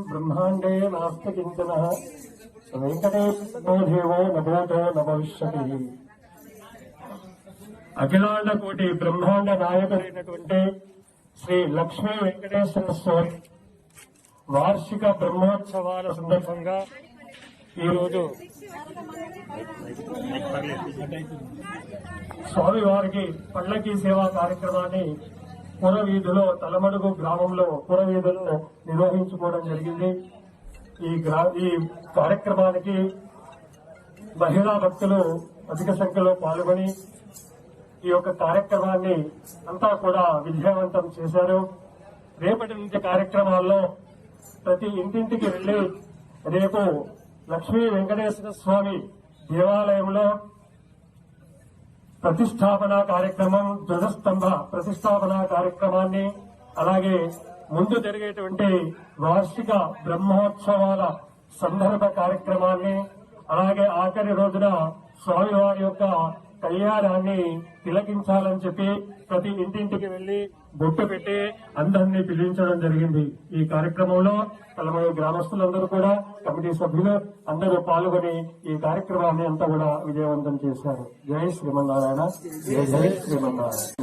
బ్రహ్మాండే నాస్తి కించన వెంకటేశో దేవో నభూతో న భవిష్యతి. అఖిలాండ కోటి బ్రహ్మాండ నాయకుడైనటువంటి శ్రీ లక్ష్మీ వెంకటేశ్వర స్వామి వార్షిక బ్రహ్మోత్సవాల సందర్భంగా ఈరోజు స్వామివారికి పల్లకీ సేవా కార్యక్రమాన్ని పురవీధిలో తలమడుగు గ్రామంలో పురవీధుల్లో నిర్వహించుకోవడం జరిగింది. ఈ కార్యక్రమానికి మహిళా భక్తులు అధిక సంఖ్యలో పాల్గొని ఈ యొక్క కార్యక్రమాన్ని అంతా కూడా విజయవంతం చేశారు. రేపటి నుంచి కార్యక్రమాల్లో ప్రతి ఇంటింటికి వెళ్లి రేపు లక్ష్మీ వెంకటేశ్వర స్వామి దేవాలయంలో ప్రతిష్టాపన కార్యక్రమం, ధ్వజస్తంభ ప్రతిష్టాపన కార్యక్రమాన్ని, అలాగే ముందు జరిగేటువంటి వార్షిక బ్రహ్మోత్సవాల సందర్భ కార్యక్రమాన్ని, అలాగే ఆఖరి రోజున స్వామివారి యొక్క కళ్యాణాన్ని తిలకించాలని చెప్పి ప్రతి ఇంటింటికి వెళ్లి బొట్టు పెట్టి అందరినీ పిలిపించడం జరిగింది. ఈ కార్యక్రమంలో తలమూరు గ్రామస్తులందరూ కూడా, కమిటీ సభ్యులు అందరూ పాల్గొని ఈ కార్యక్రమాన్ని అంతా కూడా విజయవంతం చేశారు. జై శ్రీమన్నారాయణ, జై జై శ్రీమన్నారాయణ.